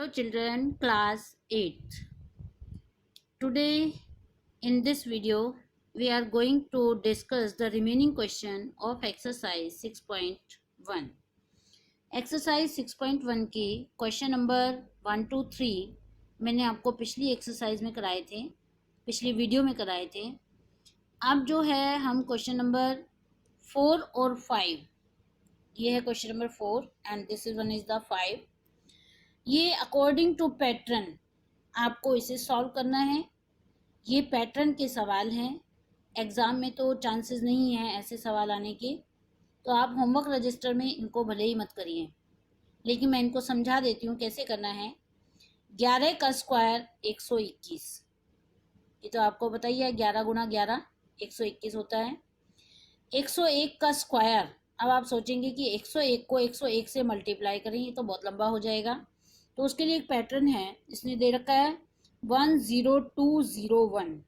children, class 8th. Today in this video we are going to discuss the remaining question of exercise 6.1. Exercise 6.1 की question number 1 to 3 मैंने आपको पिछली exercise में कराए थे, पिछली वीडियो में कराए थे। अब जो है हम क्वेश्चन नंबर 4 और 5, ये है question number 4 and this is one is the 5। ये अकॉर्डिंग टू पैटर्न आपको इसे सॉल्व करना है। ये पैटर्न के सवाल हैं, एग्ज़ाम में तो चांसेस नहीं है ऐसे सवाल आने के, तो आप होमवर्क रजिस्टर में इनको भले ही मत करिए, लेकिन मैं इनको समझा देती हूँ कैसे करना है। 11 का स्क्वायर 121, ये तो आपको बताइए 11 गुणा 11 121 होता है। 101 का स्क्वायर, अब आप सोचेंगे कि 101 को 101 से मल्टीप्लाई करें, ये तो बहुत लंबा हो जाएगा, तो उसके लिए एक पैटर्न है, इसने दे रखा है 10201।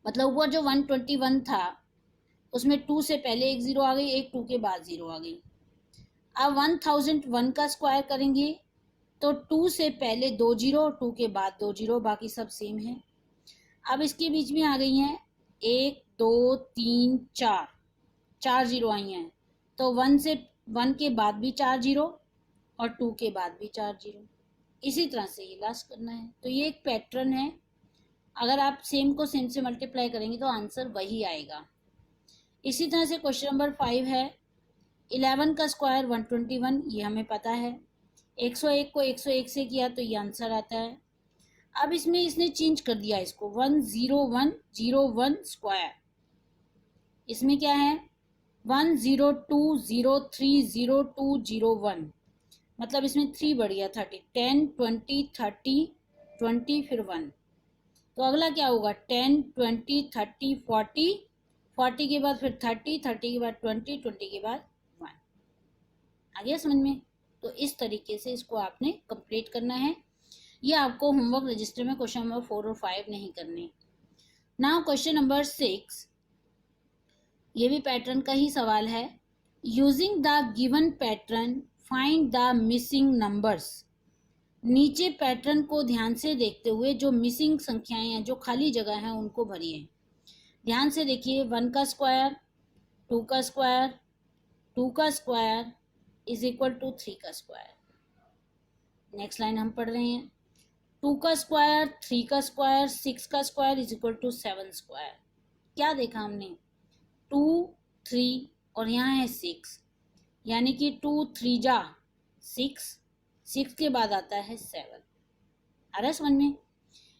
मतलब ऊपर जो 121 था उसमें 2 से पहले एक ज़ीरो आ गई, एक 2 के बाद ज़ीरो आ गई। अब 1001 का स्क्वायर करेंगे तो 2 से पहले 2 जीरो, 2 के बाद 2 जीरो, बाकी सब सेम है। अब इसके बीच में आ गई हैं 1 2 3 4, 4 जीरो आई हैं, तो 1 के बाद भी 4 जीरो और 2 के बाद भी 4 जीरो। इसी तरह से ये लास्ट करना है। तो ये एक पैटर्न है, अगर आप सेम को सेम से मल्टीप्लाई करेंगे तो आंसर वही आएगा। इसी तरह से क्वेश्चन नंबर 5 है 11 का स्क्वायर 121, ये हमें पता है। 101 को 101 से किया तो ये आंसर आता है। अब इसमें इसने चेंज कर दिया इसको 10101 स्क्वायर, इसमें क्या है 102030201, मतलब इसमें 3 बढ़ गया 30, 10 20 30 20 फिर 1, तो अगला क्या होगा 10 20 30 40, 40 के बाद फिर 30, 30 के बाद 20, 20 के बाद 1। आ गया समझ में? तो इस तरीके से इसको आपने कंप्लीट करना है। ये आपको होमवर्क रजिस्टर में क्वेश्चन नंबर 4 और 5 नहीं करने। नाउ क्वेश्चन नंबर 6, ये भी पैटर्न का ही सवाल है। Using the given pattern find the missing numbers. नीचे पैटर्न को ध्यान से देखते हुए जो मिसिंग संख्याएं हैं, जो खाली जगह हैं, उनको भरिए। ध्यान से देखिए, 1 का स्क्वायर 2 का स्क्वायर 2 का स्क्वायर इज इक्वल टू 3 का स्क्वायर। नेक्स्ट लाइन हम पढ़ रहे हैं 2 का स्क्वायर 3 का स्क्वायर 6 का square is equal to 7 square. क्या देखा हमने 2 3 और यहाँ है 6, यानी कि 2 3 जा 6, 6 के बाद आता है 7। आ रहा है समझ में?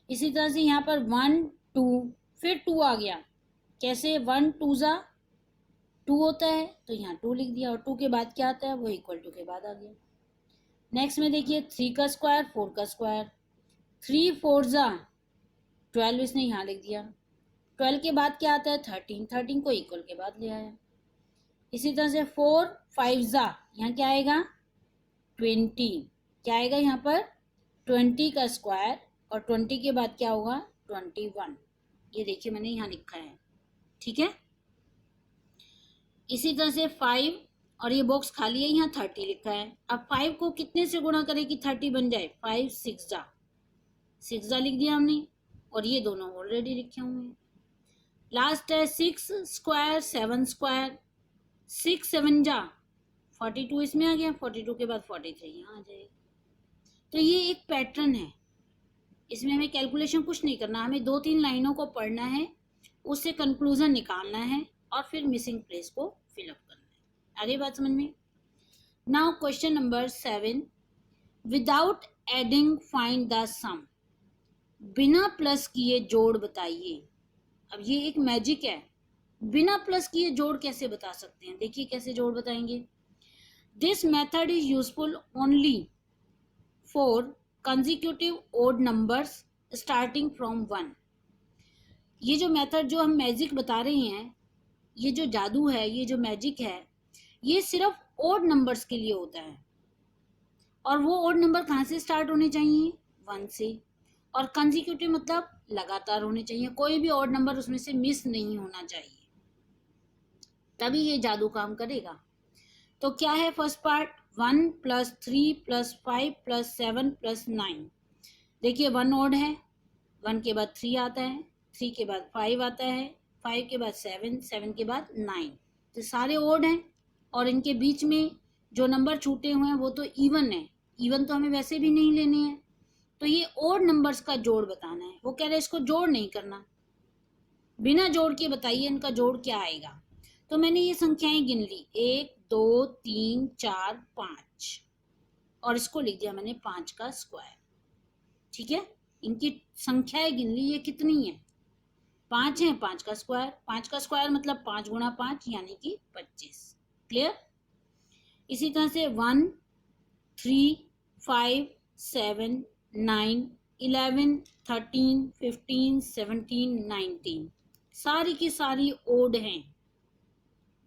इसी तरह से यहाँ पर 1 2 फिर 2 आ गया, कैसे 1 2 जा 2 होता है, तो यहाँ 2 लिख दिया, और 2 के बाद क्या आता है वो इक्वल टू के बाद आ गया। नेक्स्ट में देखिए 3 का स्क्वायर 4 का स्क्वायर, 3 4 जा 12, इसने यहाँ लिख दिया, 12 के बाद क्या आता है 13, 13 को इक्वल के बाद ले आया। इसी तरह से 4 5 जा, यहाँ क्या आएगा 20, क्या आएगा यहाँ पर 20 का स्क्वायर, और 20 के बाद क्या होगा 21। ये देखिए मैंने यहाँ लिखा है, ठीक है। इसी तरह से 5, और ये बॉक्स खाली है, यहाँ 30 लिखा है। अब 5 को कितने से गुणा करें कि 30 बन जाए, 5 6 जा 6 जा लिख दिया हमने, और ये दोनों ऑलरेडी लिखे हुए हैं। लास्ट है 6 स्क्वायर 7 स्क्वायर, 6 7 जा 42, इसमें आ गया, 42 के बाद 43 यहाँ आ जाएगा। तो ये एक पैटर्न है, इसमें हमें कैलकुलेशन कुछ नहीं करना, हमें 2-3 लाइनों को पढ़ना है, उससे कंक्लूजन निकालना है और फिर मिसिंग प्लेस को फिलअप करना है। आगे बात समझ में? Now question number 7, without adding find the sum. बिना प्लस किए जोड़ बताइए। अब ये एक मैजिक है, बिना प्लस किए जोड़ कैसे बता सकते हैं? देखिए कैसे जोड़ बताएंगे। This method is useful only for consecutive odd numbers starting from 1। ये जो मेथड जो हम मैजिक बता रहे हैं, ये जो जादू है, ये जो मैजिक है, ये सिर्फ ओड नंबर्स के लिए होता है। और वो ओड नंबर कहाँ से स्टार्ट होने चाहिए 1 से, और कंसेक्यूटिव मतलब लगातार होने चाहिए, कोई भी ओड नंबर उसमें से मिस नहीं होना चाहिए, तभी ये जादू काम करेगा। तो क्या है फर्स्ट पार्ट 1 + 3 + 5 + 7 + 9। देखिए 1 ओड है, 1 के बाद 3 आता है, 3 के बाद 5 आता है, 5 के बाद 7, 7 के बाद 9। तो सारे ओड हैं और इनके बीच में जो नंबर छूटे हुए हैं वो तो इवन है। इवन तो हमें वैसे भी नहीं लेने हैं, तो ये ओड नंबर्स का जोड़ बताना है। वो कह रहे हैं इसको जोड़ नहीं करना, बिना जोड़ के बताइए इनका जोड़ क्या आएगा। तो मैंने ये संख्याएं गिन ली, 1 2 3 4 5 और इसको लिख दिया मैंने 5 का स्क्वायर। ठीक है, इनकी संख्याएं गिन ली, ये कितनी है, 5 है, 5 का स्क्वायर। 5 का स्क्वायर मतलब 5 गुणा 5 यानी कि 25। क्लियर। इसी तरह से 1 3 5 7 9 11 13 15 17 19 सारी की सारी ओड हैं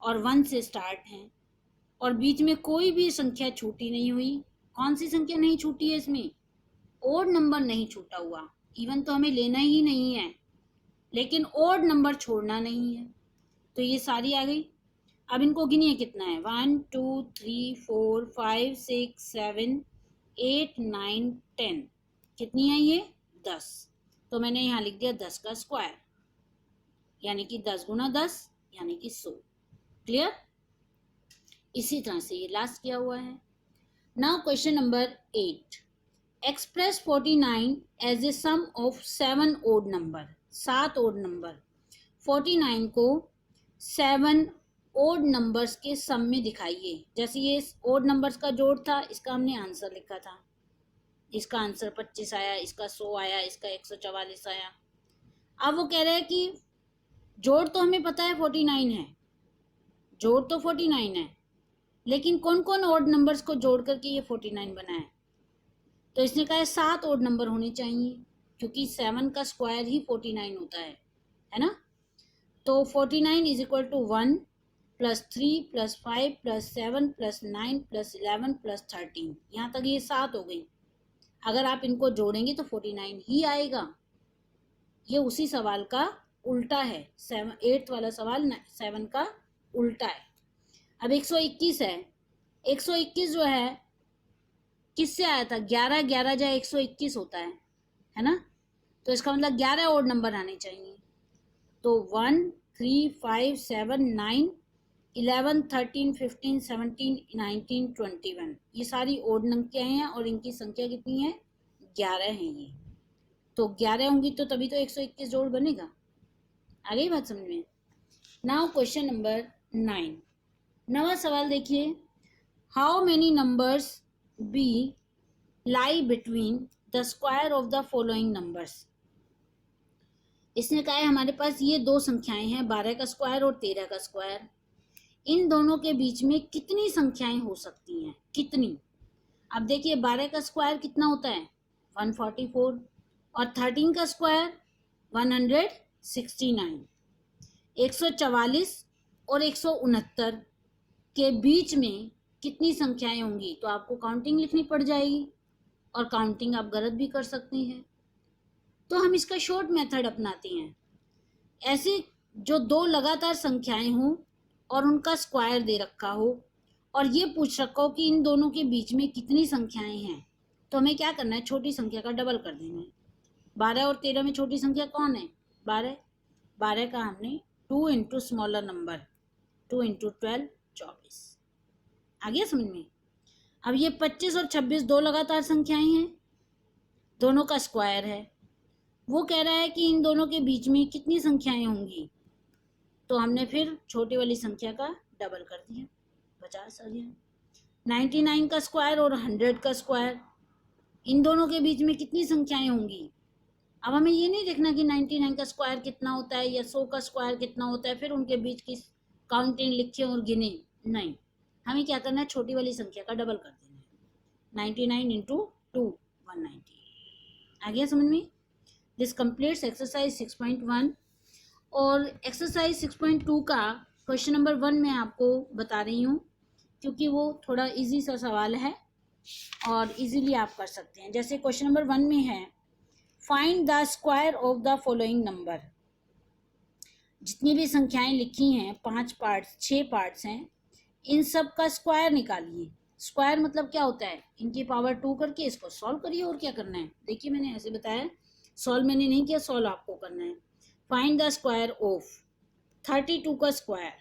और 1 से स्टार्ट हैं और बीच में कोई भी संख्या छूटी नहीं हुई। कौन सी संख्या नहीं छूटी है इसमें, ओड नंबर नहीं छूटा हुआ। इवन तो हमें लेना ही नहीं है, लेकिन ओड नंबर छोड़ना नहीं है। तो ये सारी आ गई। अब इनको गिनिए कितना है, 1 2 3 4 5 6 7 8 9 10। कितनी है ये, 10। तो मैंने यहाँ लिख दिया 10 का स्क्वायर, यानी कि 10 गुना 10 यानी कि 100। क्लियर। इसी तरह से ये लास्ट किया हुआ है। Now question number 8, express 49 as a sum of 7 odd number. 7 odd number, 49 को 7 ओड नंबर्स के सम में दिखाइए। जैसे ये ओड नंबर्स का जोड़ था, इसका हमने आंसर लिखा था, इसका आंसर 25 आया, इसका 100 आया, इसका 144 आया। अब वो कह रहे हैं कि जोड़ तो हमें पता है 49 है, जोड़ तो 49 है, लेकिन कौन कौन ओड नंबर्स को जोड़ करके ये 49 बना है। तो इसने कहा है 7 ओड नंबर होने चाहिए, क्योंकि 7 का स्क्वायर ही 49 होता है ना। तो 49 इज इक्वल टू 1 + 3 + 5 + 7 + 9 + 11 + 13। यहाँ तक ये 7 हो गई। अगर आप इनको जोड़ेंगे तो 49 ही आएगा। ये उसी सवाल का उल्टा है, 8th वाला सवाल 7 का उल्टा है। अब 121 है, 121 जो है किससे आया था, 11 11 जा 121 होता है ना। तो इसका मतलब 11 ओड नंबर आने चाहिए। तो 1 3 5 7 9 11 13 15 17 19 21 ये सारी ओड संख्या हैं और इनकी संख्या कितनी है, 11 है ये। तो 11 होंगी तो तभी तो 121 जोड़ बनेगा। आ गई बात समझ में। नाउ क्वेश्चन नंबर 9, नवा सवाल देखिए, how many numbers be lie between the square of the following numbers. इसने कहा है हमारे पास ये दो संख्याएं हैं, 12 का स्क्वायर और 13 का स्क्वायर। इन दोनों के बीच में कितनी संख्याएं हो सकती हैं, कितनी। अब देखिए 12 का स्क्वायर कितना होता है, 144 और 13 का स्क्वायर 169। 144 और 169 के बीच में कितनी संख्याएं होंगी, तो आपको काउंटिंग लिखनी पड़ जाएगी और काउंटिंग आप गलत भी कर सकती हैं। तो हम इसका शॉर्ट मेथड अपनाते हैं। ऐसे जो दो लगातार संख्याएं हों और उनका स्क्वायर दे रखा हो और ये पूछ रखा हो कि इन दोनों के बीच में कितनी संख्याएं हैं, तो हमें क्या करना है, छोटी संख्या का डबल कर देना है। 12 और 13 में छोटी संख्या कौन है, 12। 12 का हमने 2 इंटू स्मॉलर नंबर 2 इंटू 12 24। आ गया समझ में। अब ये 25 और 26 दो लगातार संख्याएं हैं, दोनों का स्क्वायर है। वो कह रहा है कि इन दोनों के बीच में कितनी संख्याएं होंगी, तो हमने फिर छोटी वाली संख्या का डबल कर दिया, 50 आ गया। 99 का स्क्वायर और 100 का स्क्वायर, इन दोनों के बीच में कितनी संख्याएं होंगी। अब हमें ये नहीं देखना कि 99 का स्क्वायर कितना होता है या 100 का स्क्वायर कितना होता है, फिर उनके बीच की काउंटिंग लिखे और गिने, नहीं। हमें क्या करना है, छोटी वाली संख्या का डबल कर देना है, 99 इंटू 2 190। आ गया समझ में। दिस कंप्लीट्स एक्सरसाइज 6.1 और एक्सरसाइज 6.2 का क्वेश्चन नंबर 1 मैं आपको बता रही हूँ, क्योंकि वो थोड़ा इजी सा सवाल है और इजीली आप कर सकते हैं। जैसे क्वेश्चन नंबर 1 में है, find the square of the following number. जितनी भी संख्याएं लिखी हैं, 5 पार्ट्स 6 पार्ट्स हैं, इन सब का स्क्वायर निकालिए। स्क्वायर मतलब क्या होता है, इनकी पावर 2 करके इसको सॉल्व करिए, और क्या करना है। देखिए मैंने ऐसे बताया, सॉल्व मैंने नहीं किया, सॉल्व आपको करना है। फाइंड द स्क्वायर ऑफ 32 का स्क्वायर,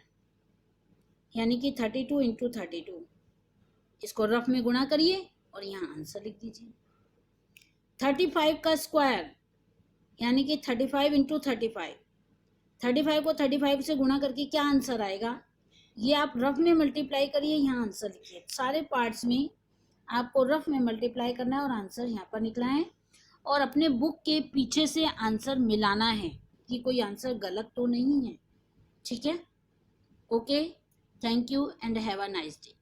यानी कि 32 इंटू 32, इसको रफ में गुणा करिए और यहाँ आंसर लिख दीजिए। 35 का स्क्वायर, यानी कि 35 इंटू 35, 35 को 35 से गुणा करके क्या आंसर आएगा, ये आप रफ में मल्टीप्लाई करिए, यहाँ आंसर लिखिए। सारे पार्ट्स में आपको रफ में मल्टीप्लाई करना है और आंसर यहाँ पर निकला है, और अपने बुक के पीछे से आंसर मिलाना है कि कोई आंसर गलत तो नहीं है। ठीक है, okay, thank you and have a nice day.